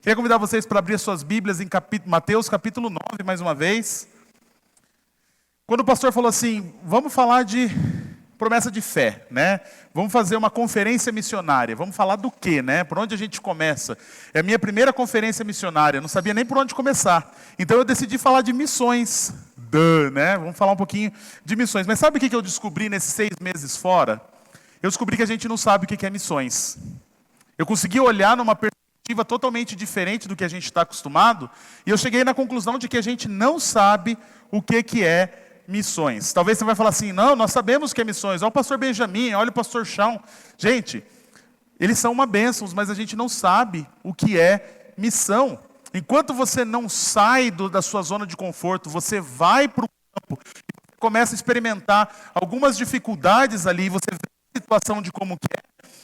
Queria convidar vocês para abrir suas Bíblias em Mateus capítulo 9, mais uma vez. Quando o pastor falou assim, vamos falar de promessa de fé, né? Vamos fazer uma conferência missionária. Vamos falar do quê, né? Por onde a gente começa? É a minha primeira conferência missionária, não sabia nem por onde começar. Então eu decidi falar de missões, né? Vamos falar um pouquinho de missões. Mas sabe o que eu descobri nesses 6 meses fora? Eu descobri que a gente não sabe o que é missões. Eu consegui olhar numa perspectiva totalmente diferente do que a gente está acostumado, e eu cheguei na conclusão de que a gente não sabe o que é missões. Talvez você vai falar assim, não, nós sabemos o que é missões, olha o pastor Benjamin, olha o pastor Chão. Gente, eles são uma bênção, mas a gente não sabe o que é missão. Enquanto você não sai da sua zona de conforto, você vai para o campo, e começa a experimentar algumas dificuldades ali, você vê a situação de como que é,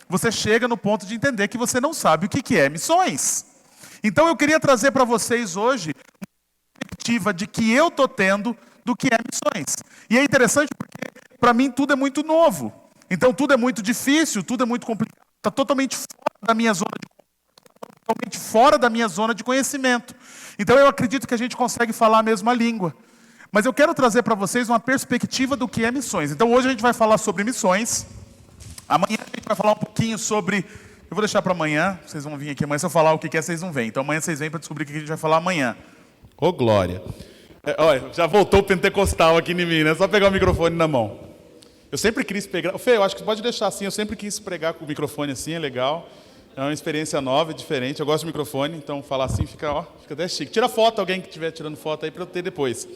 você chega no ponto de entender que você não sabe o que é missões. Então eu queria trazer para vocês hoje uma perspectiva de que eu estou tendo do que é missões. E é interessante porque para mim tudo é muito novo. Então tudo é muito difícil, tudo é muito complicado. Está totalmente fora da minha zona de conforto, totalmente fora da minha zona de conhecimento. Então eu acredito que a gente consegue falar a mesma língua. Mas eu quero trazer para vocês uma perspectiva do que é missões. Então hoje a gente vai falar sobre missões. Amanhã a gente vai falar um pouquinho sobre... Eu vou deixar para amanhã, vocês vão vir aqui amanhã, se eu falar o que é, vocês não vêm. Então amanhã vocês vêm para descobrir o que a gente vai falar amanhã. Ô glória! Olha, já voltou o pentecostal aqui em mim, né? Só pegar o microfone na mão. Eu sempre quis pegar... Fê, eu acho que pode deixar assim, eu sempre quis pregar com o microfone assim, é legal. É uma experiência nova, diferente. Eu gosto do microfone, então falar assim fica até chique. Tira foto, alguém que estiver tirando foto aí para eu ter depois.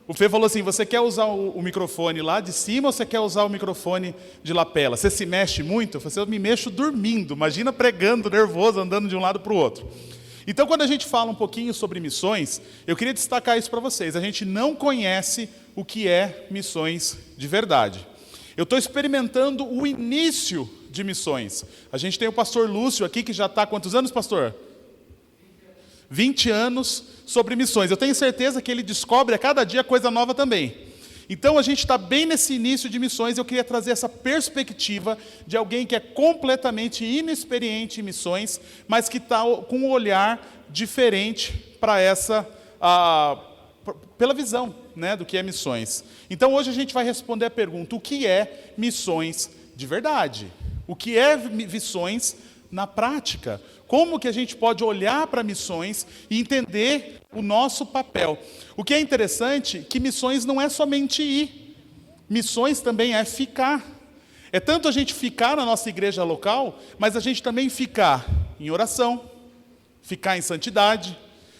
O Fê falou assim, você quer usar o microfone lá de cima ou você quer usar o microfone de lapela? Você se mexe muito? Eu falei assim, eu me mexo dormindo, imagina pregando, nervoso, andando de um lado para o outro. Então, quando a gente fala um pouquinho sobre missões, eu queria destacar isso para vocês. A gente não conhece o que é missões de verdade. Eu estou experimentando o início de missões. A gente tem o pastor Lúcio aqui, que já está há quantos anos, pastor? 20 anos sobre missões. Eu tenho certeza que ele descobre a cada dia coisa nova também. Então a gente está bem nesse início de missões. Eu queria trazer essa perspectiva de alguém que é completamente inexperiente em missões, mas que está com um olhar diferente para pela visão, né, do que é missões. Então hoje a gente vai responder a pergunta, o que é missões de verdade? O que é missões na prática? Como que a gente pode olhar para missões e entender o nosso papel? O que é interessante, que missões não é somente ir. Missões também é ficar. É tanto a gente ficar na nossa igreja local, mas a gente também ficar em oração, ficar em santidade,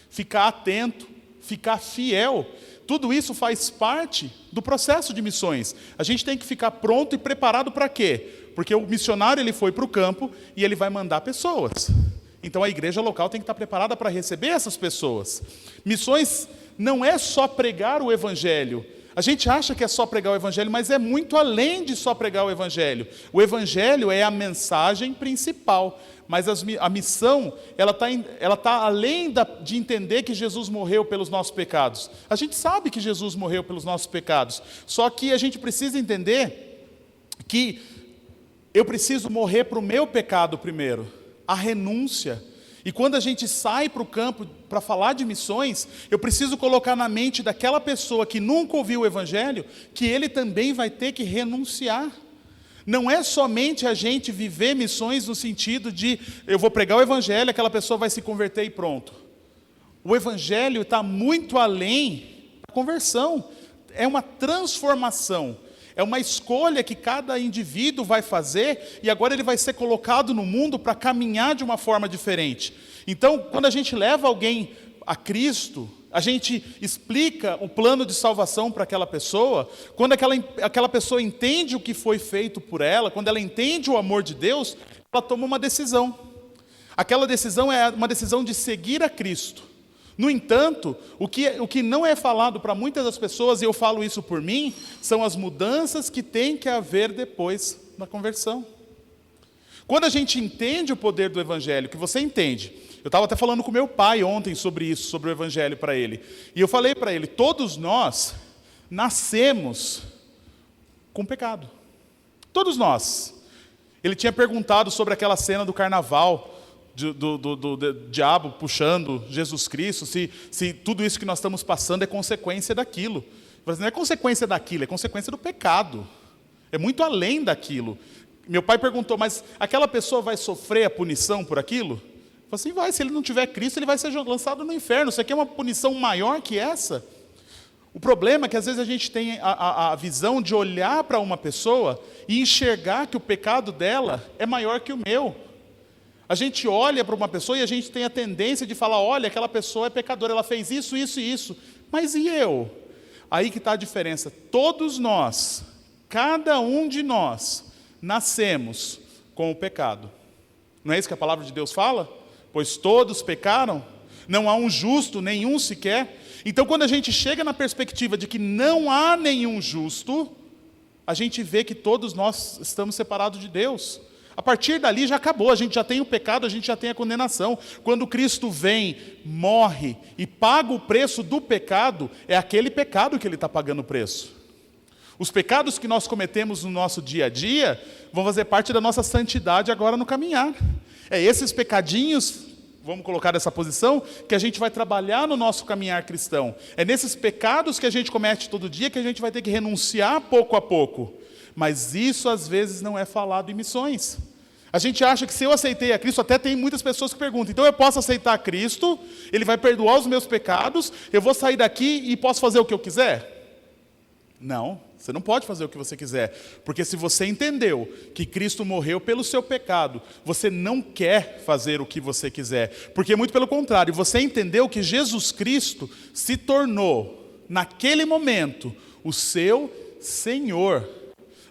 ficar atento, ficar fiel. Tudo isso faz parte do processo de missões. A gente tem que ficar pronto e preparado para quê? Porque o missionário ele foi para o campo e ele vai mandar pessoas. Então a igreja local tem que estar preparada para receber essas pessoas. Missões não é só pregar o evangelho. A gente acha que é só pregar o evangelho, mas é muito além de só pregar o evangelho. O evangelho é a mensagem principal, mas a missão ela tá além de entender que Jesus morreu pelos nossos pecados. A gente sabe que Jesus morreu pelos nossos pecados, só que a gente precisa entender que eu preciso morrer para o meu pecado primeiro. A renúncia. E quando a gente sai para o campo para falar de missões, eu preciso colocar na mente daquela pessoa que nunca ouviu o evangelho, que ele também vai ter que renunciar. Não é somente a gente viver missões no sentido de, eu vou pregar o evangelho, aquela pessoa vai se converter e pronto. O evangelho está muito além da conversão. É uma transformação. É uma escolha que cada indivíduo vai fazer e agora ele vai ser colocado no mundo para caminhar de uma forma diferente. Então, quando a gente leva alguém a Cristo, a gente explica o plano de salvação para aquela pessoa, quando aquela pessoa entende o que foi feito por ela, quando ela entende o amor de Deus, ela toma uma decisão. Aquela decisão é uma decisão de seguir a Cristo. No entanto, o que não é falado para muitas das pessoas, e eu falo isso por mim, são as mudanças que tem que haver depois da conversão. Quando a gente entende o poder do Evangelho, que você entende, eu estava até falando com meu pai ontem sobre isso, sobre o Evangelho para ele, e eu falei para ele, todos nós nascemos com pecado. Todos nós. Ele tinha perguntado sobre aquela cena do carnaval, do diabo puxando Jesus Cristo, se tudo isso que nós estamos passando é consequência daquilo. Não é consequência daquilo, é consequência do pecado. É muito além daquilo. Meu pai perguntou, mas aquela pessoa vai sofrer a punição por aquilo? Eu falei assim, vai, se ele não tiver Cristo, ele vai ser lançado no inferno. Isso aqui é uma punição maior que essa? O problema é que às vezes a gente tem a visão de olhar para uma pessoa e enxergar que o pecado dela é maior que o meu. A gente olha para uma pessoa e a gente tem a tendência de falar, olha, aquela pessoa é pecadora, ela fez isso, isso e isso. Mas e eu? Aí que está a diferença. Todos nós, cada um de nós, nascemos com o pecado. Não é isso que a palavra de Deus fala? Pois todos pecaram, não há um justo, nenhum sequer. Então, quando a gente chega na perspectiva de que não há nenhum justo, a gente vê que todos nós estamos separados de Deus. A partir dali já acabou, a gente já tem o pecado, a gente já tem a condenação. Quando Cristo vem, morre e paga o preço do pecado, é aquele pecado que Ele está pagando o preço. Os pecados que nós cometemos no nosso dia a dia vão fazer parte da nossa santidade agora no caminhar. É esses pecadinhos, vamos colocar nessa posição, que a gente vai trabalhar no nosso caminhar cristão. É nesses pecados que a gente comete todo dia que a gente vai ter que renunciar pouco a pouco. Mas isso às vezes não é falado em missões. A gente acha que se eu aceitei a Cristo, até tem muitas pessoas que perguntam, então eu posso aceitar a Cristo, Ele vai perdoar os meus pecados, eu vou sair daqui e posso fazer o que eu quiser? Não, você não pode fazer o que você quiser, porque se você entendeu que Cristo morreu pelo seu pecado, você não quer fazer o que você quiser, porque muito pelo contrário, você entendeu que Jesus Cristo se tornou, naquele momento, o seu Senhor.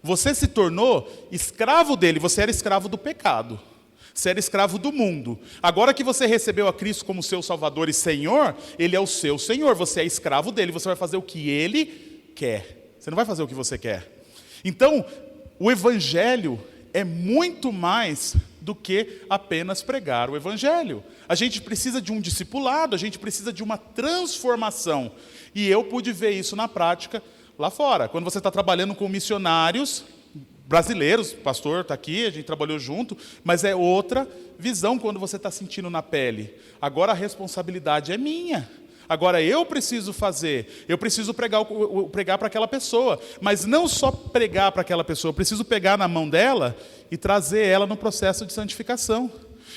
Você se tornou escravo dele, você era escravo do pecado, você era escravo do mundo. Agora que você recebeu a Cristo como seu Salvador e Senhor, Ele é o seu Senhor, você é escravo dele, você vai fazer o que Ele quer, você não vai fazer o que você quer. Então, o Evangelho é muito mais do que apenas pregar o Evangelho. A gente precisa de um discipulado, a gente precisa de uma transformação, e eu pude ver isso na prática, lá fora, quando você está trabalhando com missionários brasileiros, o pastor está aqui, a gente trabalhou junto, mas é outra visão quando você está sentindo na pele. Agora a responsabilidade é minha. Agora eu preciso fazer, eu preciso pregar para aquela pessoa, mas não só pregar para aquela pessoa, eu preciso pegar na mão dela e trazer ela no processo de santificação.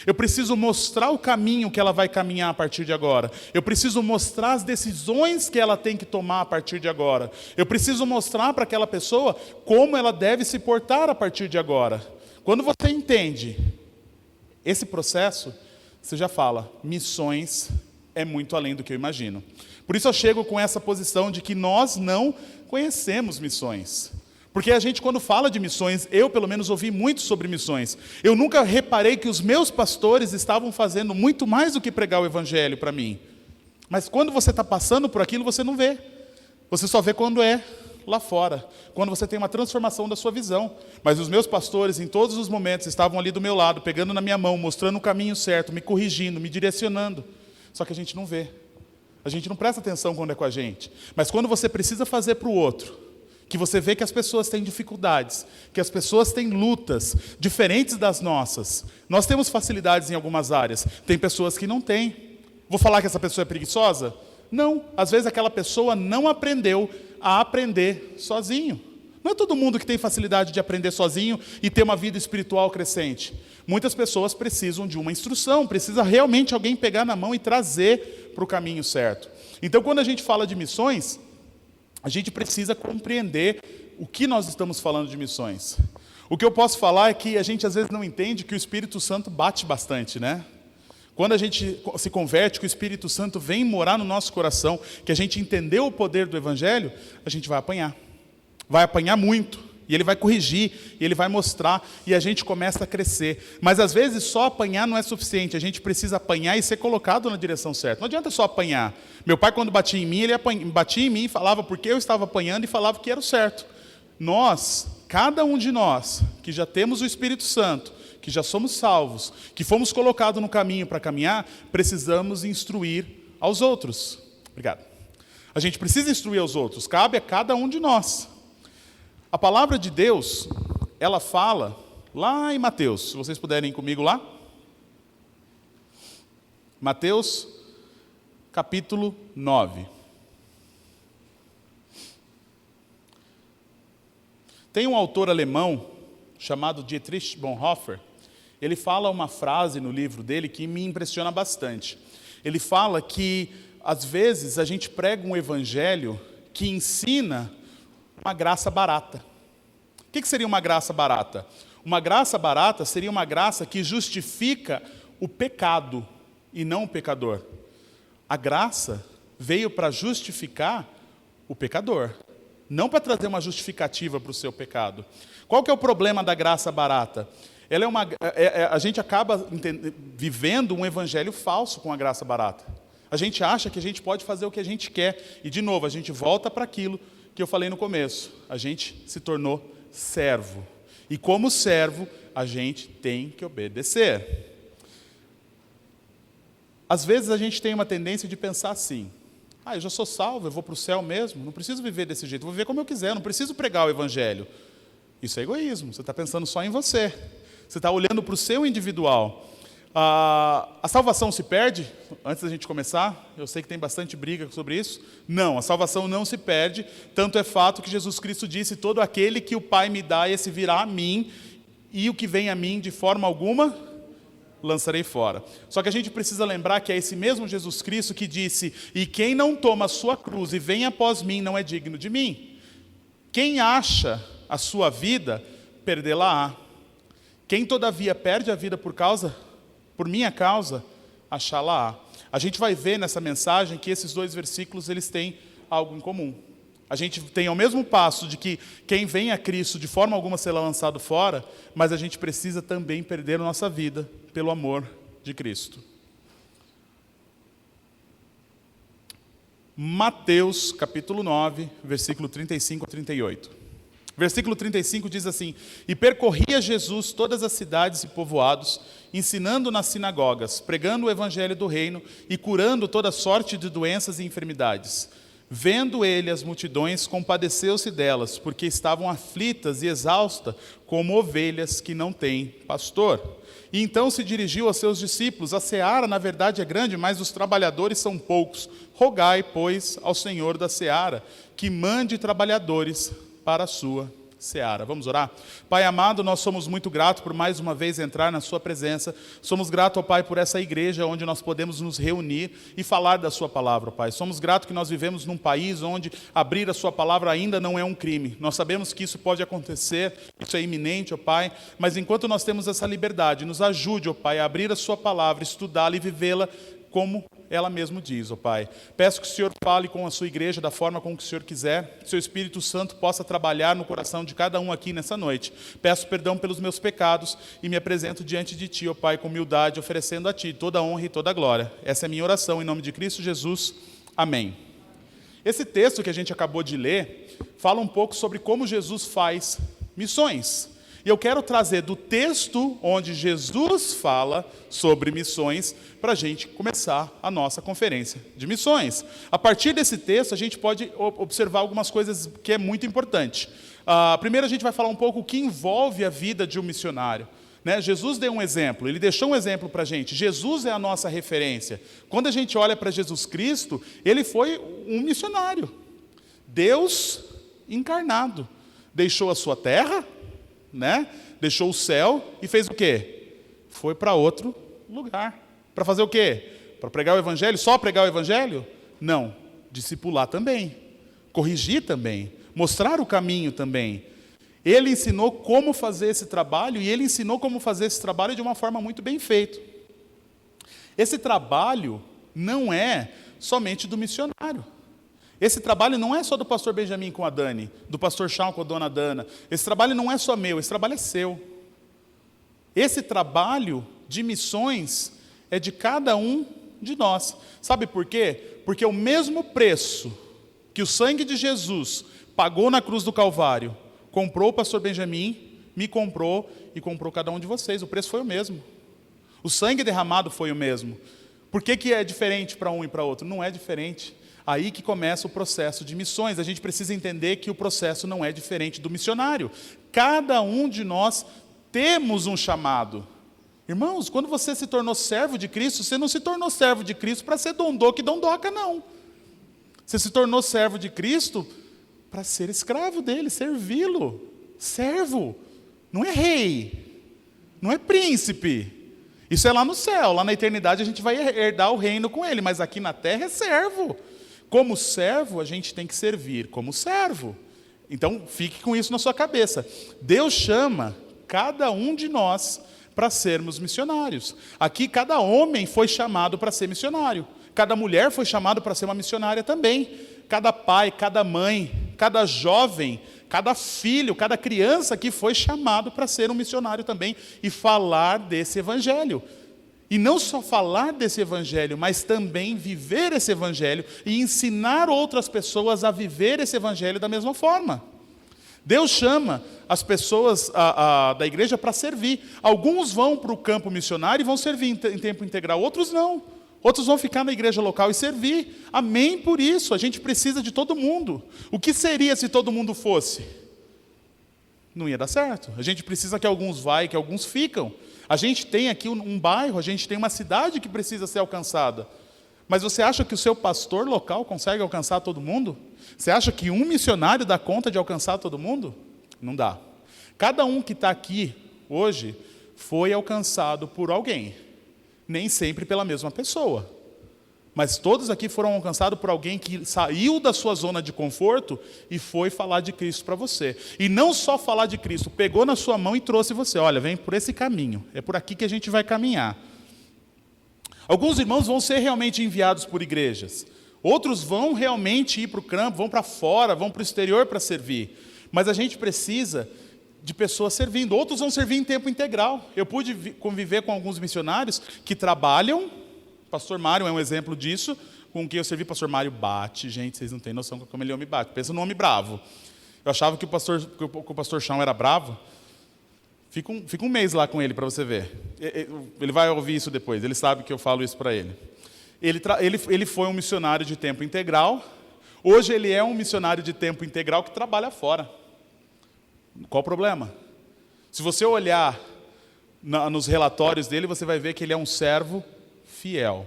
Eu preciso mostrar o caminho que ela vai caminhar a partir de agora. Eu preciso mostrar as decisões que ela tem que tomar a partir de agora. Eu preciso mostrar para aquela pessoa como ela deve se portar a partir de agora. Quando você entende esse processo, você já fala, missões é muito além do que eu imagino. Por isso eu chego com essa posição de que nós não conhecemos missões. Porque a gente, quando fala de missões, eu pelo menos ouvi muito sobre missões. Eu nunca reparei que os meus pastores estavam fazendo muito mais do que pregar o Evangelho para mim. Mas quando você está passando por aquilo, você não vê. Você só vê quando é lá fora. Quando você tem uma transformação da sua visão. Mas os meus pastores, em todos os momentos, estavam ali do meu lado, pegando na minha mão, mostrando o caminho certo, me corrigindo, me direcionando. Só que a gente não vê. A gente não presta atenção quando é com a gente. Mas quando você precisa fazer para o outro, que você vê que as pessoas têm dificuldades, que as pessoas têm lutas diferentes das nossas. Nós temos facilidades em algumas áreas, tem pessoas que não têm. Vou falar que essa pessoa é preguiçosa? Não, às vezes aquela pessoa não aprendeu a aprender sozinho. Não é todo mundo que tem facilidade de aprender sozinho e ter uma vida espiritual crescente. Muitas pessoas precisam de uma instrução, precisa realmente alguém pegar na mão e trazer para o caminho certo. Então, quando a gente fala de missões, a gente precisa compreender o que nós estamos falando de missões. O que eu posso falar é que a gente às vezes não entende que o Espírito Santo bate bastante, né? Quando a gente se converte, que o Espírito Santo vem morar no nosso coração, que a gente entendeu o poder do Evangelho, a gente vai apanhar. Vai apanhar muito. E Ele vai corrigir, e Ele vai mostrar, e a gente começa a crescer. Mas às vezes só apanhar não é suficiente, a gente precisa apanhar e ser colocado na direção certa. Não adianta só apanhar. Meu pai, quando batia em mim, ele batia em mim e falava porque eu estava apanhando e falava que era o certo. Nós, cada um de nós, que já temos o Espírito Santo, que já somos salvos, que fomos colocados no caminho para caminhar, precisamos instruir aos outros. Obrigado. A gente precisa instruir aos outros, cabe a cada um de nós. A palavra de Deus, ela fala lá em Mateus, se vocês puderem ir comigo lá. Mateus, capítulo 9. Tem um autor alemão chamado Dietrich Bonhoeffer. Ele fala uma frase no livro dele que me impressiona bastante. Ele fala que, às vezes, a gente prega um evangelho que ensina uma graça barata. O que seria uma graça barata? Uma graça barata seria uma graça que justifica o pecado e não o pecador. A graça veio para justificar o pecador, não para trazer uma justificativa para o seu pecado. Qual que é o problema da graça barata? Ela a gente acaba vivendo um evangelho falso com a graça barata. A gente acha que a gente pode fazer o que a gente quer. E, de novo, a gente volta para aquilo que eu falei no começo. A gente se tornou servo. E, como servo, a gente tem que obedecer. Às vezes, a gente tem uma tendência de pensar assim: eu já sou salvo, eu vou para o céu mesmo, não preciso viver desse jeito, vou viver como eu quiser, não preciso pregar o evangelho. Isso é egoísmo, você está pensando só em você. Você está olhando para o seu individual. A salvação se perde? Antes da gente começar, eu sei que tem bastante briga sobre isso. Não, a salvação não se perde. Tanto é fato que Jesus Cristo disse: todo aquele que o Pai me dá, esse virá a mim, e o que vem a mim, de forma alguma, lançarei fora. Só que a gente precisa lembrar que é esse mesmo Jesus Cristo que disse: e quem não toma a sua cruz e vem após mim, não é digno de mim. Quem acha a sua vida, perdê-la-á. Quem todavia perde a vida por minha causa, achá-la-á. A gente vai ver nessa mensagem que esses dois versículos, eles têm algo em comum. A gente tem ao mesmo passo de que quem vem a Cristo de forma alguma será lançado fora, mas a gente precisa também perder a nossa vida pelo amor de Cristo. Mateus capítulo 9, versículo 35 a 38. Versículo 35 diz assim: e percorria Jesus todas as cidades e povoados, ensinando nas sinagogas, pregando o evangelho do reino e curando toda sorte de doenças e enfermidades. Vendo ele as multidões, compadeceu-se delas, porque estavam aflitas e exaustas, como ovelhas que não têm pastor. E então se dirigiu aos seus discípulos: a seara, na verdade, é grande, mas os trabalhadores são poucos. Rogai, pois, ao Senhor da seara, que mande trabalhadores para a sua seara. Vamos orar? Pai amado, nós somos muito gratos por mais uma vez entrar na sua presença. Somos gratos, ó Pai, por essa igreja onde nós podemos nos reunir e falar da sua palavra, ó Pai. Somos gratos que nós vivemos num país onde abrir a sua palavra ainda não é um crime. Nós sabemos que isso pode acontecer, isso é iminente, ó Pai, mas enquanto nós temos essa liberdade, nos ajude, ó Pai, a abrir a sua palavra, estudá-la e vivê-la como ela mesmo diz, ó Pai. Peço que o Senhor fale com a sua igreja da forma como que o Senhor quiser, que o seu Espírito Santo possa trabalhar no coração de cada um aqui nessa noite. Peço perdão pelos meus pecados e me apresento diante de Ti, ó Pai, com humildade, oferecendo a Ti toda a honra e toda a glória. Essa é a minha oração, em nome de Cristo Jesus. Amém. Esse texto que a gente acabou de ler fala um pouco sobre como Jesus faz missões. E eu quero trazer do texto onde Jesus fala sobre missões para a gente começar a nossa conferência de missões. A partir desse texto, a gente pode observar algumas coisas que é muito importante. Primeiro, a gente vai falar um pouco o que envolve a vida de um missionário. Jesus deu um exemplo, ele deixou um exemplo para a gente. Jesus é a nossa referência. Quando a gente olha para Jesus Cristo, ele foi um missionário. Deus encarnado. Deixou a sua terra, deixou o céu e fez o quê? Foi para outro lugar. Para fazer o quê? Para pregar o evangelho? Só pregar o evangelho? Não. Discipular também. Corrigir também. Mostrar o caminho também. Ele ensinou como fazer esse trabalho e ele ensinou como fazer esse trabalho de uma forma muito bem feita. Esse trabalho não é somente do missionário. Esse trabalho não é só do pastor Benjamin com a Dani, do pastor Shawn com a dona Dana. Esse trabalho não é só meu, esse trabalho é seu. Esse trabalho de missões é de cada um de nós. Sabe por quê? Porque o mesmo preço que o sangue de Jesus pagou na cruz do Calvário, comprou o pastor Benjamin, me comprou e comprou cada um de vocês. O preço foi o mesmo. O sangue derramado foi o mesmo. Por que é diferente para um e para outro? Não é diferente. Aí que começa o processo de missões. A gente precisa entender que o processo não é diferente do missionário. Cada um de nós temos um chamado. Irmãos, quando você se tornou servo de Cristo, você não se tornou servo de Cristo para ser dondoca e dondoca, não. Você se tornou servo de Cristo para ser escravo dele, servi-lo. Servo. Não é rei, não é príncipe. Isso é lá no céu, lá na eternidade a gente vai herdar o reino com ele, mas aqui na terra é servo. Como servo, a gente tem que servir como servo. Então, fique com isso na sua cabeça. Deus chama cada um de nós para sermos missionários. Aqui, cada homem foi chamado para ser missionário. Cada mulher foi chamada para ser uma missionária também. Cada pai, cada mãe, cada jovem, cada filho, cada criança aqui foi chamado para ser um missionário também e falar desse evangelho. E não só falar desse evangelho, mas também viver esse evangelho e ensinar outras pessoas a viver esse evangelho da mesma forma. Deus chama as pessoas da igreja para servir. Alguns vão para o campo missionário e vão servir em tempo integral, outros não. Outros vão ficar na igreja local e servir. Amém por isso, a gente precisa de todo mundo. O que seria se todo mundo fosse? Não ia dar certo. A gente precisa que alguns vá e que alguns ficam. A gente tem aqui um bairro, a gente tem uma cidade que precisa ser alcançada. Mas você acha que o seu pastor local consegue alcançar todo mundo? Você acha que um missionário dá conta de alcançar todo mundo? Não dá. Cada um que está aqui hoje foi alcançado por alguém. Nem sempre pela mesma pessoa. Mas todos aqui foram alcançados por alguém que saiu da sua zona de conforto e foi falar de Cristo para você. E não só falar de Cristo, pegou na sua mão e trouxe você. Olha, vem por esse caminho, é por aqui que a gente vai caminhar. Alguns irmãos vão ser realmente enviados por igrejas. Outros vão realmente ir para o campo, vão para fora, vão para o exterior para servir. Mas a gente precisa de pessoas servindo. Outros vão servir em tempo integral. Eu pude conviver com alguns missionários que trabalham. Pastor Mário é um exemplo disso, com quem eu servi. Pastor Mário bate, gente, vocês não têm noção como ele me bate. Pensa no homem bravo. Eu achava que o pastor Chão era bravo. Fica um mês lá com ele para você ver. Ele vai ouvir isso depois, ele sabe que eu falo isso para ele. Ele foi um missionário de tempo integral. Hoje ele é um missionário de tempo integral que trabalha fora. Qual o problema? Se você olhar nos relatórios dele, você vai ver que ele é um servo fiel.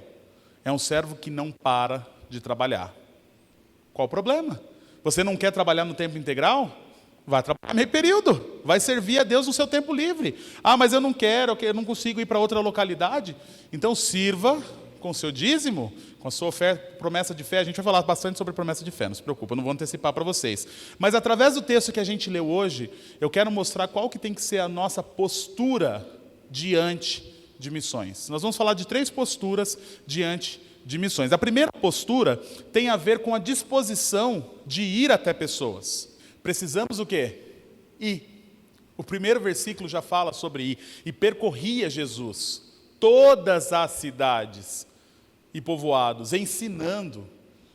É um servo que não para de trabalhar. Qual o problema? Você não quer trabalhar no tempo integral? Vai trabalhar meio período. Vai servir a Deus no seu tempo livre. Ah, mas eu não quero, eu não consigo ir para outra localidade. Então sirva com o seu dízimo, com a sua promessa de fé. A gente vai falar bastante sobre promessa de fé, não se preocupa, eu não vou antecipar para vocês. Mas através do texto que a gente leu hoje, eu quero mostrar qual que tem que ser a nossa postura diante de missões. Nós vamos falar de 3 posturas diante de missões. A primeira postura tem a ver com a disposição de ir até pessoas. Precisamos o quê? Ir. O primeiro versículo já fala sobre ir. E percorria Jesus todas as cidades e povoados, ensinando.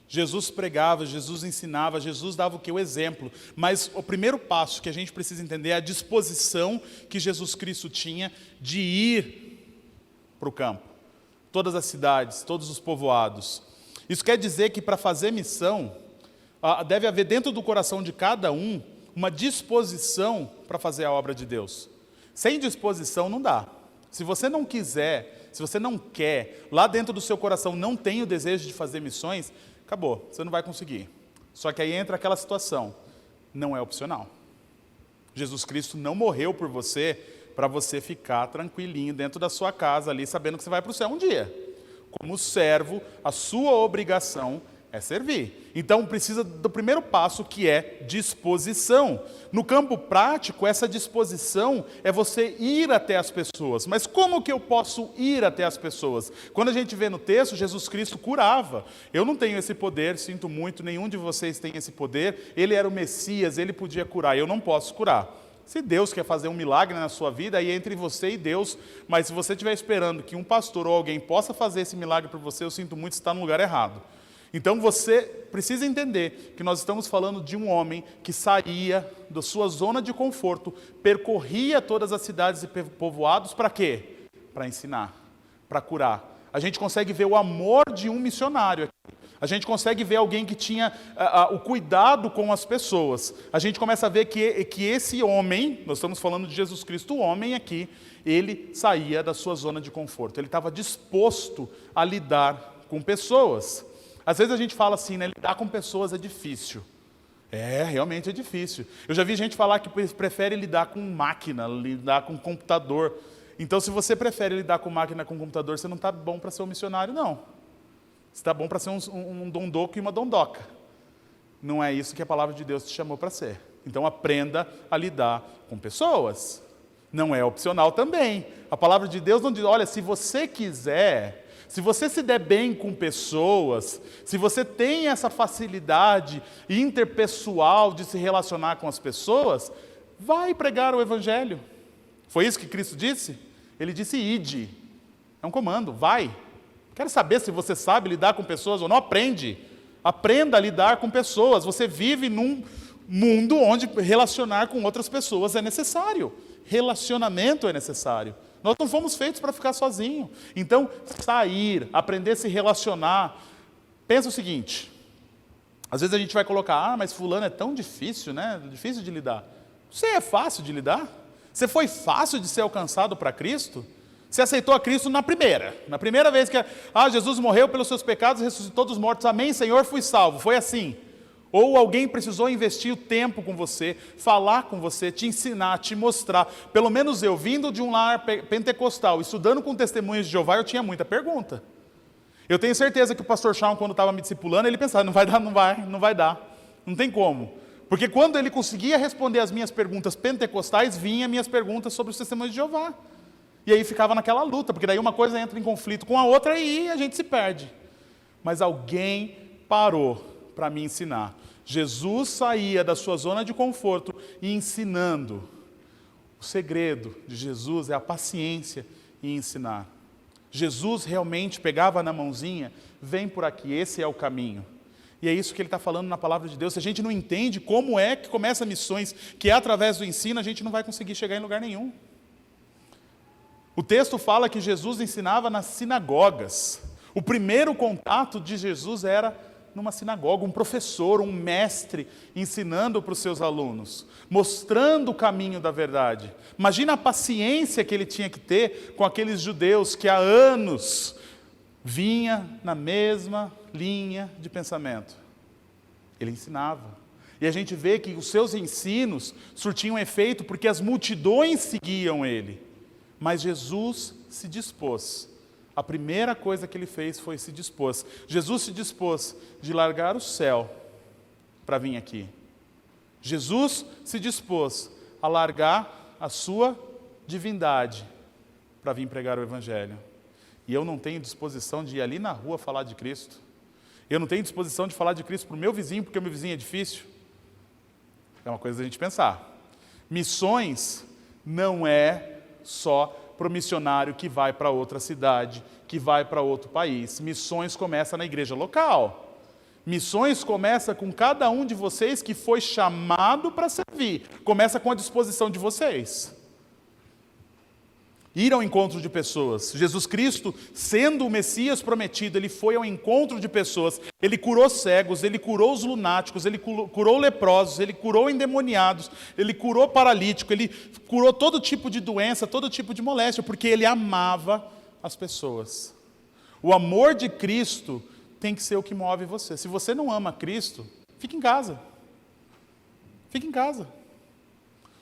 Jesus pregava, Jesus ensinava, Jesus dava o que? O exemplo. Mas o primeiro passo que a gente precisa entender é a disposição que Jesus Cristo tinha de ir para o campo. Todas as cidades, todos os povoados. Isso quer dizer que para fazer missão, deve haver dentro do coração de cada um uma disposição para fazer a obra de Deus. Sem disposição não dá. Se você não quiser, se você não quer, lá dentro do seu coração não tem o desejo de fazer missões, acabou, você não vai conseguir. Só que aí entra aquela situação, não é opcional. Jesus Cristo não morreu por você para você ficar tranquilinho dentro da sua casa ali, sabendo que você vai para o céu um dia. Como servo, a sua obrigação é servir. Então precisa do primeiro passo, que é disposição. No campo prático, essa disposição é você ir até as pessoas. Mas como que eu posso ir até as pessoas? Quando a gente vê no texto, Jesus Cristo curava. Eu não tenho esse poder, sinto muito, nenhum de vocês tem esse poder. Ele era o Messias, ele podia curar, eu não posso curar. Se Deus quer fazer um milagre na sua vida, aí é entre você e Deus. Mas se você estiver esperando que um pastor ou alguém possa fazer esse milagre por você, eu sinto muito, você está no lugar errado. Então você precisa entender que nós estamos falando de um homem que saía da sua zona de conforto, percorria todas as cidades e povoados, para quê? Para ensinar, para curar. A gente consegue ver o amor de um missionário aqui. A gente consegue ver alguém que tinha o cuidado com as pessoas. A gente começa a ver que esse homem, nós estamos falando de Jesus Cristo, o homem aqui, ele saía da sua zona de conforto. Ele estava disposto a lidar com pessoas. Às vezes a gente fala assim, né, lidar com pessoas é difícil. Realmente é difícil. Eu já vi gente falar que prefere lidar com máquina, lidar com computador. Então, se você prefere lidar com máquina, com computador, você não está bom para ser um missionário, não. Você está bom para ser um dondoco e uma dondoca. Não é isso que a palavra de Deus te chamou para ser. Então, aprenda a lidar com pessoas. Não é opcional também. A palavra de Deus não diz, olha, se você quiser... Se você se der bem com pessoas, se você tem essa facilidade interpessoal de se relacionar com as pessoas, vai pregar o Evangelho. Foi isso que Cristo disse? Ele disse, ide. É um comando, vai. Quero saber se você sabe lidar com pessoas ou não, aprende. Aprenda a lidar com pessoas. Você vive num mundo onde relacionar com outras pessoas é necessário. Relacionamento é necessário. Nós não fomos feitos para ficar sozinhos. Então, sair, aprender a se relacionar. Pensa o seguinte, às vezes a gente vai colocar, mas fulano é tão difícil, né? Difícil de lidar. Você é fácil de lidar? Você foi fácil de ser alcançado para Cristo? Você aceitou a Cristo na primeira vez que, Jesus morreu pelos seus pecados, ressuscitou dos mortos, amém, Senhor, fui salvo. Foi assim. Ou alguém precisou investir o tempo com você, falar com você, te ensinar, te mostrar. Pelo menos eu, vindo de um lar pentecostal, estudando com testemunhas de Jeová, eu tinha muita pergunta. Eu tenho certeza que o pastor Shawn, quando estava me discipulando, ele pensava, não vai dar, não tem como. Porque quando ele conseguia responder as minhas perguntas pentecostais, vinha minhas perguntas sobre os testemunhos de Jeová. E aí ficava naquela luta, porque daí uma coisa entra em conflito com a outra e a gente se perde. Mas alguém parou para me ensinar. Jesus saía da sua zona de conforto e ensinando. O segredo de Jesus é a paciência em ensinar. Jesus realmente pegava na mãozinha, vem por aqui, esse é o caminho. E é isso que ele está falando na palavra de Deus. Se a gente não entende como é que começa missões, que é através do ensino, a gente não vai conseguir chegar em lugar nenhum. O texto fala que Jesus ensinava nas sinagogas. O primeiro contato de Jesus era numa sinagoga, um professor, um mestre, ensinando para os seus alunos, mostrando o caminho da verdade. Imagina a paciência que ele tinha que ter com aqueles judeus que há anos vinha na mesma linha de pensamento. Ele ensinava. E a gente vê que os seus ensinos surtiam efeito porque as multidões seguiam ele. Mas Jesus se dispôs. A primeira coisa que ele fez foi se dispôs. Jesus se dispôs de largar o céu para vir aqui. Jesus se dispôs a largar a sua divindade para vir pregar o Evangelho. E eu não tenho disposição de ir ali na rua falar de Cristo. Eu não tenho disposição de falar de Cristo para o meu vizinho, porque o meu vizinho é difícil. É uma coisa da gente pensar. Missões não é só para o missionário que vai para outra cidade, que vai para outro país. Missões começa na igreja local. Missões começa com cada um de vocês que foi chamado para servir. Começa com a disposição de vocês. Ir ao encontro de pessoas. Jesus Cristo, sendo o Messias prometido, ele foi ao encontro de pessoas. Ele curou cegos, ele curou os lunáticos, ele curou leprosos, ele curou endemoniados, ele curou paralítico, ele curou todo tipo de doença, todo tipo de moléstia, porque ele amava as pessoas. O amor de Cristo tem que ser o que move você. Se você não ama Cristo, fique em casa. Fique em casa.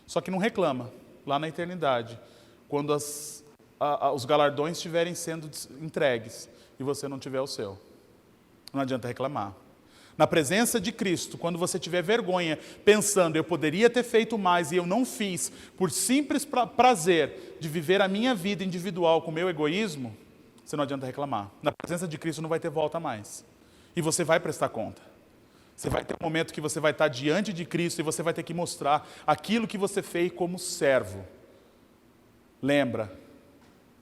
Só que não reclama, lá na eternidade. Quando os galardões estiverem sendo entregues e você não tiver o seu. Não adianta reclamar. Na presença de Cristo, quando você tiver vergonha, pensando, eu poderia ter feito mais e eu não fiz, por simples prazer de viver a minha vida individual com o meu egoísmo, você não adianta reclamar. Na presença de Cristo não vai ter volta mais. E você vai prestar conta. Você vai ter um momento que você vai estar diante de Cristo e você vai ter que mostrar aquilo que você fez como servo. Lembra,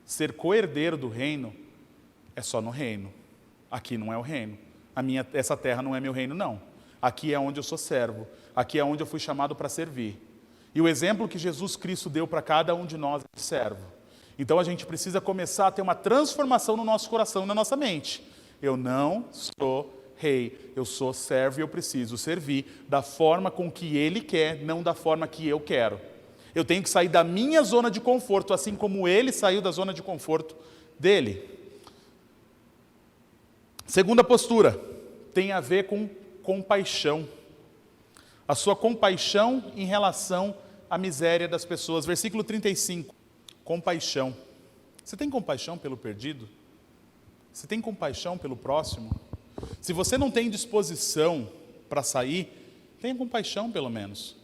ser co-herdeiro do reino é só no reino. Aqui não é o reino. Essa terra não é meu reino, não. Aqui é onde eu sou servo. Aqui é onde eu fui chamado para servir. E o exemplo que Jesus Cristo deu para cada um de nós é de servo. Então a gente precisa começar a ter uma transformação no nosso coração, na nossa mente. Eu não sou rei, eu sou servo e eu preciso servir da forma com que ele quer, não da forma que eu quero. Eu tenho que sair da minha zona de conforto, assim como ele saiu da zona de conforto dele. Segunda postura, tem a ver com compaixão. A sua compaixão em relação à miséria das pessoas. Versículo 35, compaixão. Você tem compaixão pelo perdido? Você tem compaixão pelo próximo? Se você não tem disposição para sair, tenha compaixão pelo menos.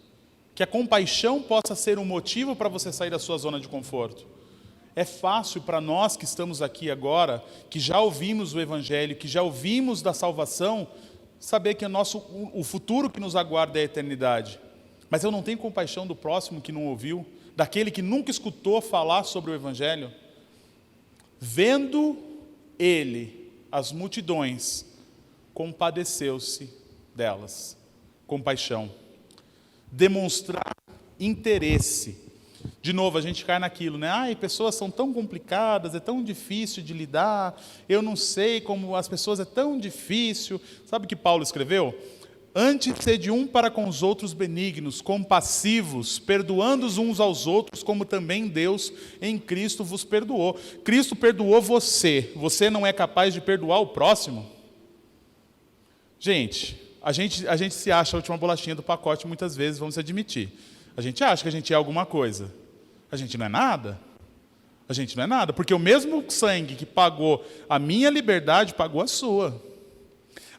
Que a compaixão possa ser um motivo para você sair da sua zona de conforto. É fácil para nós que estamos aqui agora, que já ouvimos o Evangelho, que já ouvimos da salvação, saber que o futuro que nos aguarda é a eternidade. Mas eu não tenho compaixão do próximo que não ouviu, daquele que nunca escutou falar sobre o Evangelho. Vendo ele as multidões, compadeceu-se delas. Compaixão. Demonstrar interesse. De novo, a gente cai naquilo, né? Ai, pessoas são tão complicadas, é tão difícil de lidar, eu não sei como as pessoas é tão difícil. Sabe o que Paulo escreveu? Antes sede um para com os outros benignos, compassivos, perdoando-os uns aos outros, como também Deus em Cristo vos perdoou. Cristo perdoou você, você não é capaz de perdoar o próximo? Gente, a gente se acha a última bolachinha do pacote muitas vezes, vamos admitir. A gente acha que a gente é alguma coisa. A gente não é nada. A gente não é nada, porque o mesmo sangue que pagou a minha liberdade, pagou a sua.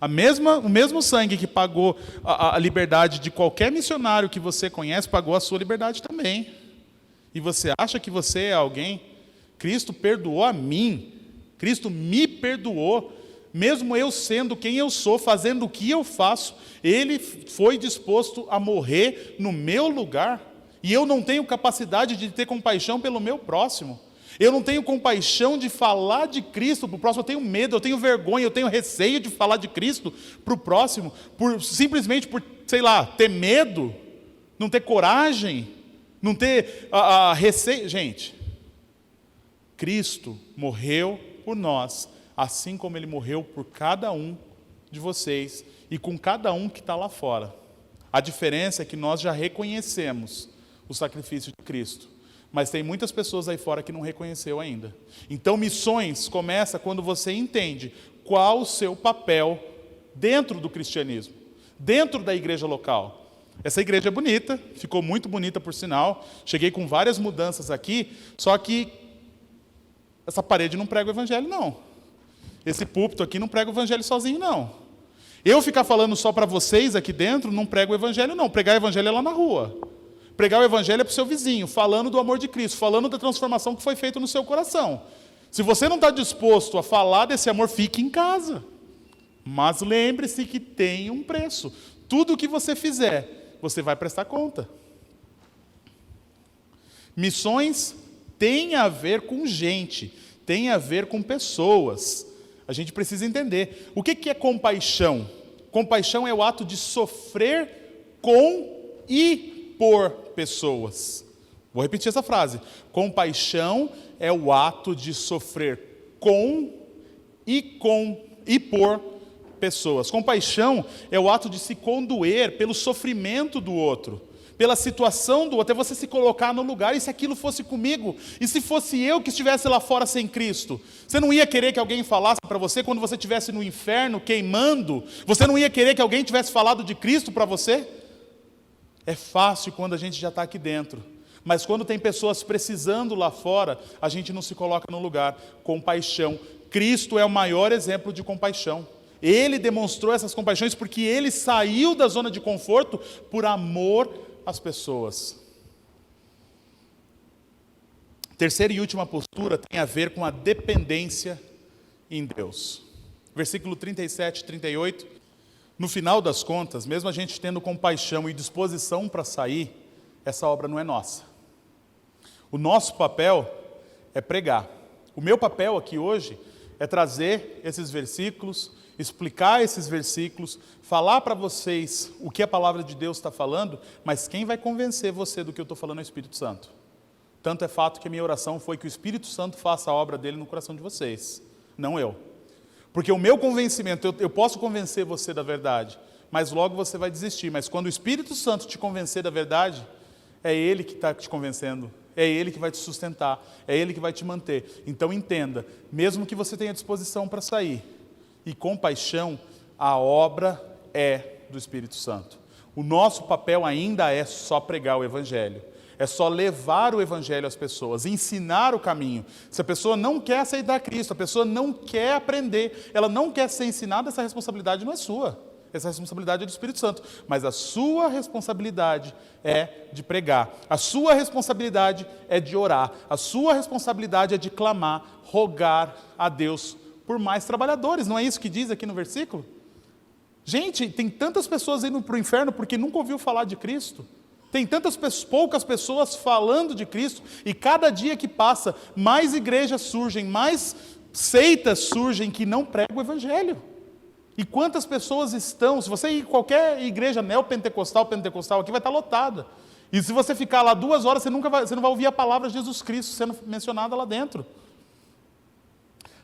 O mesmo sangue que pagou a liberdade de qualquer missionário que você conhece, pagou a sua liberdade também. E você acha que você é alguém? Cristo perdoou a mim. Cristo me perdoou. Mesmo eu sendo quem eu sou, fazendo o que eu faço, Ele foi disposto a morrer no meu lugar. E eu não tenho capacidade de ter compaixão pelo meu próximo. Eu não tenho compaixão de falar de Cristo para o próximo. Eu tenho medo, eu tenho vergonha, eu tenho receio de falar de Cristo para o próximo. Simplesmente por, ter medo, não ter coragem, não ter receio. Gente, Cristo morreu por nós, assim como Ele morreu por cada um de vocês e com cada um que está lá fora. A diferença é que nós já reconhecemos o sacrifício de Cristo, mas tem muitas pessoas aí fora que não reconheceu ainda. Então, missões começa quando você entende qual o seu papel dentro do cristianismo, dentro da igreja local. Essa igreja é bonita, ficou muito bonita por sinal, cheguei com várias mudanças aqui, só que essa parede não prega o evangelho não. Esse púlpito aqui não prega o evangelho sozinho, não. Eu ficar falando só para vocês aqui dentro, não prego o evangelho, não. Pregar o evangelho é lá na rua. Pregar o evangelho é para o seu vizinho, falando do amor de Cristo, falando da transformação que foi feita no seu coração. Se você não está disposto a falar desse amor, fique em casa. Mas lembre-se que tem um preço. Tudo o que você fizer, você vai prestar conta. Missões tem a ver com gente, tem a ver com pessoas. A gente precisa entender. O que é compaixão? Compaixão é o ato de sofrer com e por pessoas. Vou repetir essa frase. Compaixão é o ato de sofrer com e por pessoas. Compaixão é o ato de se condoer pelo sofrimento do outro, pela situação do outro, é você se colocar no lugar. E se aquilo fosse comigo? E se fosse eu que estivesse lá fora sem Cristo? Você não ia querer que alguém falasse para você quando você estivesse no inferno queimando? Você não ia querer que alguém tivesse falado de Cristo para você? É fácil quando a gente já está aqui dentro. Mas quando tem pessoas precisando lá fora, a gente não se coloca no lugar. Compaixão. Cristo é o maior exemplo de compaixão. Ele demonstrou essas compaixões porque Ele saiu da zona de conforto por amor às pessoas. Terceira e última postura tem a ver com a dependência em Deus. Versículo 37 e 38. No final das contas, mesmo a gente tendo compaixão e disposição para sair, essa obra não é nossa. O nosso papel é pregar. O meu papel aqui hoje é trazer esses versículos, explicar esses versículos, falar para vocês o que a palavra de Deus está falando, mas quem vai convencer você do que eu estou falando é o Espírito Santo. Tanto é fato que a minha oração foi que o Espírito Santo faça a obra dele no coração de vocês, não eu. Porque o meu convencimento, eu posso convencer você da verdade, mas logo você vai desistir. Mas quando o Espírito Santo te convencer da verdade, é Ele que está te convencendo, é Ele que vai te sustentar, é Ele que vai te manter. Então entenda, mesmo que você tenha disposição para sair, e compaixão, a obra é do Espírito Santo. O nosso papel ainda é só pregar o Evangelho. É só levar o Evangelho às pessoas, ensinar o caminho. Se a pessoa não quer aceitar Cristo, a pessoa não quer aprender, ela não quer ser ensinada, essa responsabilidade não é sua. Essa responsabilidade é do Espírito Santo. Mas a sua responsabilidade é de pregar. A sua responsabilidade é de orar. A sua responsabilidade é de clamar, rogar a Deus por mais trabalhadores. Não é isso que diz aqui no versículo? Gente, tem tantas pessoas indo para o inferno porque nunca ouviu falar de Cristo. Tem poucas pessoas falando de Cristo, e cada dia que passa, mais igrejas surgem, mais seitas surgem que não pregam o Evangelho. E quantas pessoas estão, se você ir em qualquer igreja neopentecostal, pentecostal aqui, vai estar lotada. E se você ficar lá 2 horas, você não vai ouvir a palavra de Jesus Cristo sendo mencionada lá dentro.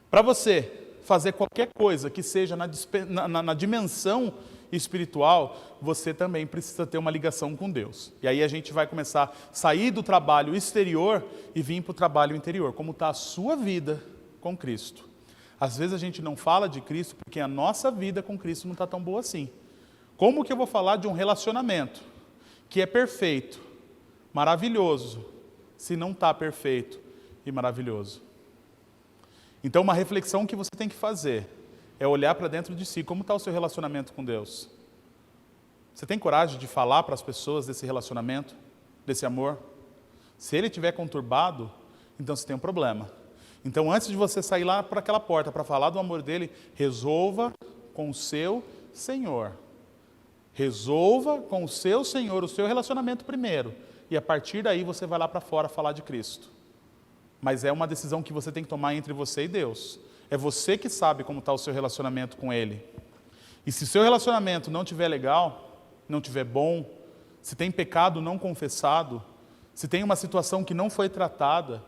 Para você fazer qualquer coisa que seja na dimensão espiritual, você também precisa ter uma ligação com Deus. E aí a gente vai começar a sair do trabalho exterior e vir para o trabalho interior. Como está a sua vida com Cristo? Às vezes a gente não fala de Cristo porque a nossa vida com Cristo não está tão boa assim. Como que eu vou falar de um relacionamento que é perfeito, maravilhoso, se não está perfeito e maravilhoso? Então uma reflexão que você tem que fazer é olhar para dentro de si. Como está o seu relacionamento com Deus? Você tem coragem de falar para as pessoas desse relacionamento, desse amor? Se ele estiver conturbado, então você tem um problema. Então antes de você sair lá para aquela porta para falar do amor dele, resolva com o seu Senhor. Resolva com o seu Senhor o seu relacionamento primeiro. E a partir daí você vai lá para fora falar de Cristo. Mas é uma decisão que você tem que tomar entre você e Deus. É você que sabe como está o seu relacionamento com Ele. E se o seu relacionamento não estiver legal, não estiver bom, se tem pecado não confessado, se tem uma situação que não foi tratada,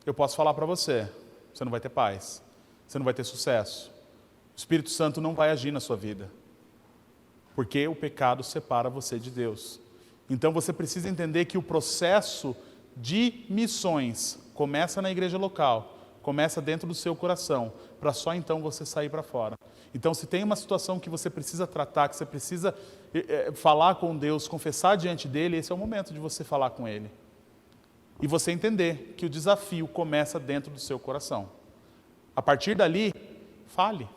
eu posso falar para você, você não vai ter paz, você não vai ter sucesso. O Espírito Santo não vai agir na sua vida, porque o pecado separa você de Deus. Então você precisa entender que o processo de missões começa na igreja local, começa dentro do seu coração, para só então você sair para fora. Então se tem uma situação que você precisa tratar, que você precisa falar com Deus, confessar diante dEle, esse é o momento de você falar com Ele. E você entender que o desafio começa dentro do seu coração. A partir dali, fale.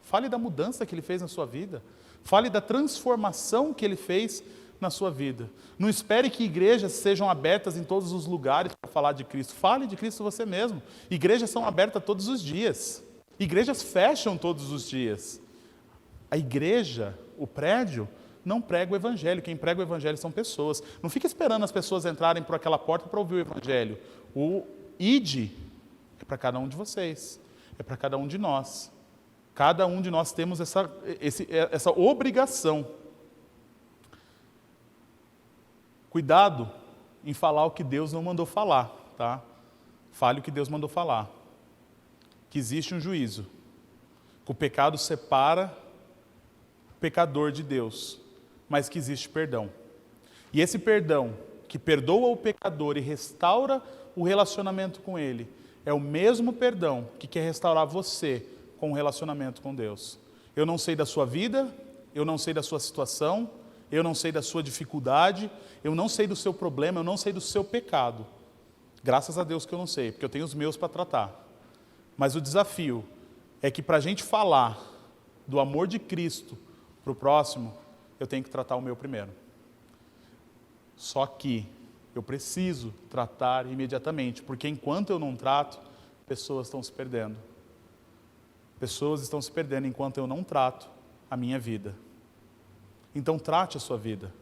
Fale da mudança que Ele fez na sua vida. Fale da transformação que Ele fez na sua vida. Não espere que igrejas sejam abertas em todos os lugares para falar de Cristo. Fale de Cristo você mesmo. Igrejas são abertas todos os dias. Igrejas fecham todos os dias. A igreja, o prédio, não prega o Evangelho. Quem prega o Evangelho são pessoas. Não fica esperando as pessoas entrarem por aquela porta para ouvir o Evangelho. O ID é para cada um de vocês. É para cada um de nós. Cada um de nós temos essa obrigação. Cuidado em falar o que Deus não mandou falar, tá? Fale o que Deus mandou falar. Que existe um juízo. Que o pecado separa o pecador de Deus, mas que existe perdão. E esse perdão, que perdoa o pecador e restaura o relacionamento com Ele, é o mesmo perdão que quer restaurar você com o relacionamento com Deus. Eu não sei da sua vida, eu não sei da sua situação, eu não sei da sua dificuldade, eu não sei do seu problema, eu não sei do seu pecado. Graças a Deus que eu não sei, porque eu tenho os meus para tratar. Mas o desafio é que para a gente falar do amor de Cristo para o próximo, eu tenho que tratar o meu primeiro. Só que eu preciso tratar imediatamente, porque enquanto eu não trato, pessoas estão se perdendo. Pessoas estão se perdendo enquanto eu não trato a minha vida. Então trate a sua vida.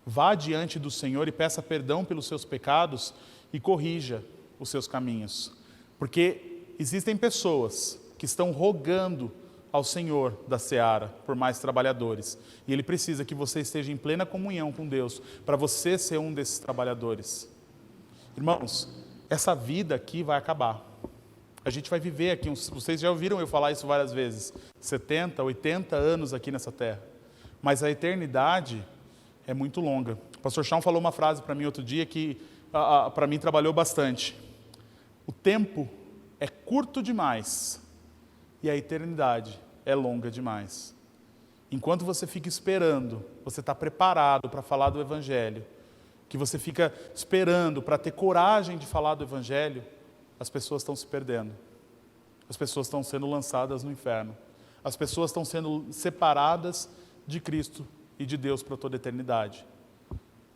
Vá diante do Senhor e peça perdão pelos seus pecados e corrija os seus caminhos. Porque existem pessoas que estão rogando ao Senhor da seara por mais trabalhadores. E Ele precisa que você esteja em plena comunhão com Deus para você ser um desses trabalhadores. Irmãos, essa vida aqui vai acabar. A gente vai viver aqui, vocês já ouviram eu falar isso várias vezes, 70, 80 anos aqui nessa terra. Mas a eternidade é muito longa. O pastor Shawn falou uma frase para mim outro dia que para mim trabalhou bastante. O tempo é curto demais e a eternidade é longa demais. Enquanto você fica esperando, você está preparado para falar do Evangelho, que você fica esperando para ter coragem de falar do Evangelho, as pessoas estão se perdendo. As pessoas estão sendo lançadas no inferno. As pessoas estão sendo separadas de Cristo e de Deus para toda a eternidade.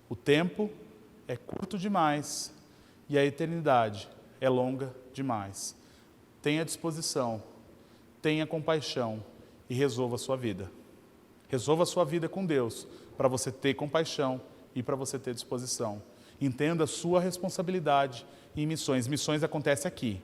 O tempo é curto demais e a eternidade é longa demais. Tenha disposição, tenha compaixão e resolva a sua vida. Resolva a sua vida com Deus para você ter compaixão e para você ter disposição. Entenda a sua responsabilidade em missões. Missões acontecem aqui.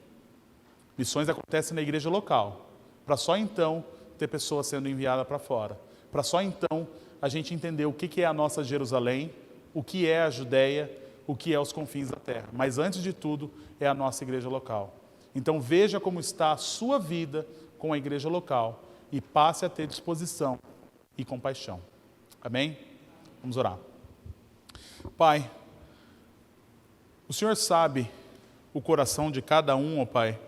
Missões acontecem na igreja local. Para só então ter pessoas sendo enviadas para fora. Para só então a gente entender o que é a nossa Jerusalém, o que é a Judéia, o que é os confins da terra. Mas antes de tudo é a nossa igreja local. Então veja como está a sua vida com a igreja local e passe a ter disposição e compaixão. Amém? Vamos orar. Pai, o Senhor sabe o coração de cada um, ó Pai.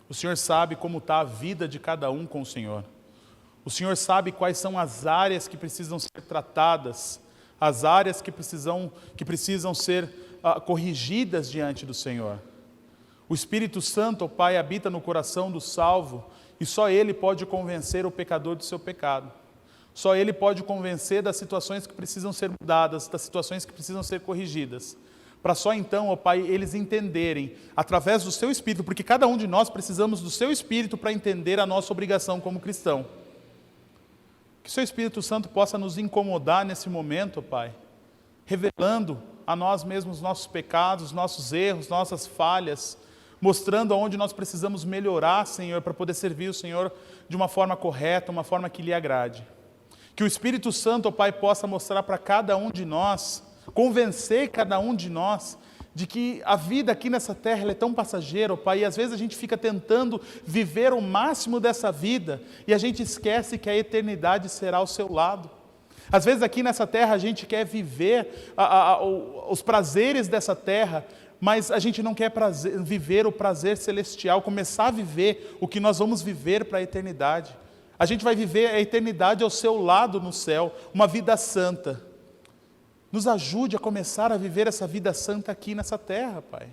O Senhor sabe como está a vida de cada um com o Senhor. O Senhor sabe quais são as áreas que precisam ser tratadas, as áreas que precisam ser corrigidas diante do Senhor. O Espírito Santo, ó Pai, habita no coração do salvo e só Ele pode convencer o pecador do seu pecado. Só Ele pode convencer das situações que precisam ser mudadas, das situações que precisam ser corrigidas. Para só então, ó Pai, eles entenderem, através do Seu Espírito, porque cada um de nós precisamos do Seu Espírito para entender a nossa obrigação como cristão. Que o Seu Espírito Santo possa nos incomodar nesse momento, ó Pai, revelando a nós mesmos nossos pecados, nossos erros, nossas falhas, mostrando aonde nós precisamos melhorar, Senhor, para poder servir o Senhor de uma forma correta, uma forma que lhe agrade. Que o Espírito Santo, ó Pai, possa mostrar para cada um de nós, convencer cada um de nós, de que a vida aqui nessa terra ela é tão passageira, ó Pai, e às vezes a gente fica tentando viver o máximo dessa vida, e a gente esquece que a eternidade será ao seu lado. Às vezes aqui nessa terra a gente quer viver os prazeres dessa terra, mas a gente não quer viver o prazer celestial, começar a viver o que nós vamos viver para a eternidade. A gente vai viver a eternidade ao seu lado no céu, uma vida santa. Nos ajude a começar a viver essa vida santa aqui nessa terra, Pai.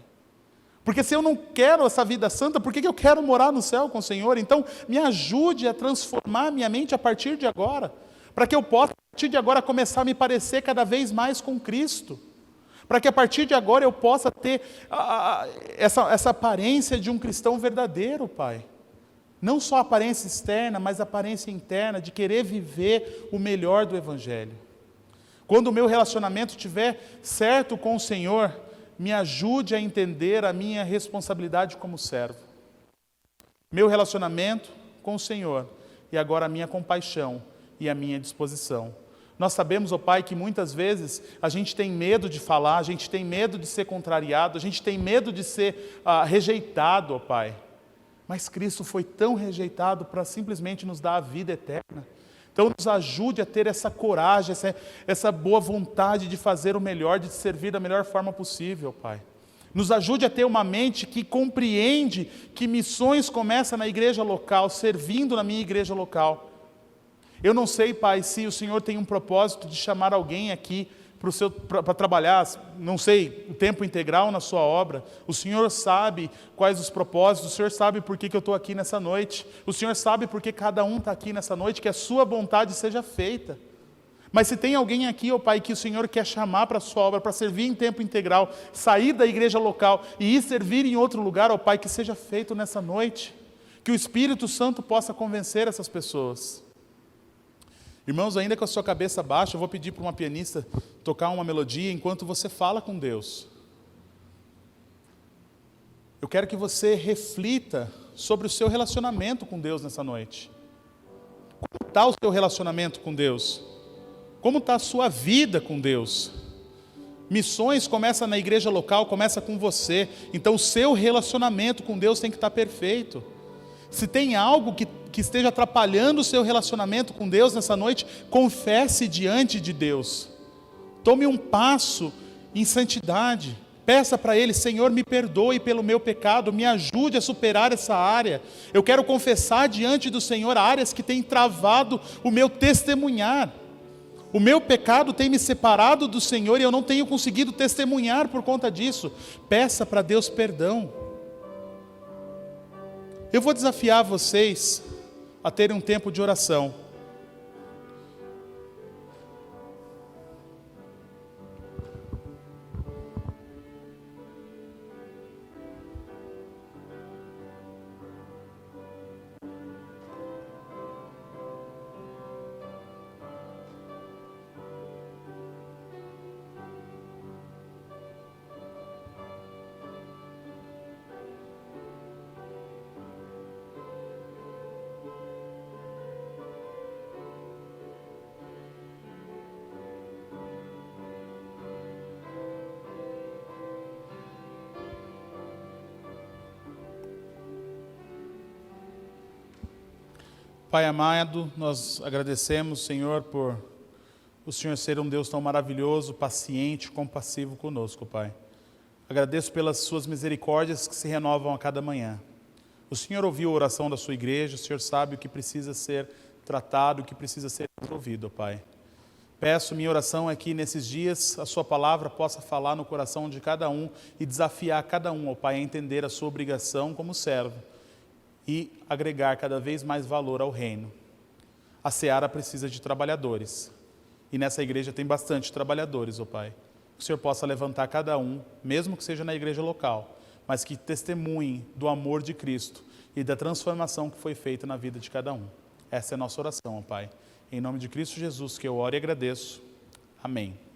Porque se eu não quero essa vida santa, por que eu quero morar no céu com o Senhor? Então, me ajude a transformar minha mente a partir de agora, para que eu possa, a partir de agora, começar a me parecer cada vez mais com Cristo. Para que a partir de agora eu possa ter essa aparência de um cristão verdadeiro, Pai. Não só a aparência externa, mas a aparência interna, de querer viver o melhor do Evangelho. Quando o meu relacionamento estiver certo com o Senhor, me ajude a entender a minha responsabilidade como servo. Meu relacionamento com o Senhor e agora a minha compaixão e a minha disposição. Nós sabemos, ó Pai, que muitas vezes a gente tem medo de falar, a gente tem medo de ser contrariado, a gente tem medo de ser rejeitado, ó Pai. Mas Cristo foi tão rejeitado para simplesmente nos dar a vida eterna. Então nos ajude a ter essa coragem, essa boa vontade de fazer o melhor, de servir da melhor forma possível, Pai. Nos ajude a ter uma mente que compreende que missões começam na igreja local, servindo na minha igreja local. Eu não sei, Pai, se o Senhor tem um propósito de chamar alguém aqui para trabalhar, não sei, o tempo integral na sua obra. O Senhor sabe quais os propósitos, o Senhor sabe por que eu estou aqui nessa noite. O Senhor sabe por que cada um está aqui nessa noite, que a sua vontade seja feita. Mas se tem alguém aqui, ó Pai, que o Senhor quer chamar para a sua obra, para servir em tempo integral, sair da igreja local e ir servir em outro lugar, ó Pai, que seja feito nessa noite. Que o Espírito Santo possa convencer essas pessoas. Irmãos, ainda com a sua cabeça baixa, eu vou pedir para uma pianista tocar uma melodia enquanto você fala com Deus. Eu quero que você reflita sobre o seu relacionamento com Deus nessa noite. Como está o seu relacionamento com Deus? Como está a sua vida com Deus? Missões começa na igreja local, começa com você. Então o seu relacionamento com Deus tem que estar perfeito. Se tem algo que esteja atrapalhando o seu relacionamento com Deus nessa noite, confesse diante de Deus. Tome um passo em santidade. Peça para Ele: Senhor, me perdoe pelo meu pecado, me ajude a superar essa área. Eu quero confessar diante do Senhor áreas que têm travado o meu testemunhar. O meu pecado tem me separado do Senhor e eu não tenho conseguido testemunhar por conta disso. Peça para Deus perdão. Eu vou desafiar vocês a terem um tempo de oração. Pai amado, nós agradecemos, Senhor, por o Senhor ser um Deus tão maravilhoso, paciente, compassivo conosco, Pai. Agradeço pelas suas misericórdias que se renovam a cada manhã. O Senhor ouviu a oração da sua igreja, o Senhor sabe o que precisa ser tratado, o que precisa ser resolvido, Pai. Peço, minha oração é que nesses dias a sua palavra possa falar no coração de cada um e desafiar cada um, ó Pai, a entender a sua obrigação como servo e agregar cada vez mais valor ao reino. A seara precisa de trabalhadores, e nessa igreja tem bastante trabalhadores, ó Pai. Que o Senhor possa levantar cada um, mesmo que seja na igreja local, mas que testemunhem do amor de Cristo e da transformação que foi feita na vida de cada um. Essa é a nossa oração, ó Pai. Em nome de Cristo Jesus, que eu oro e agradeço. Amém.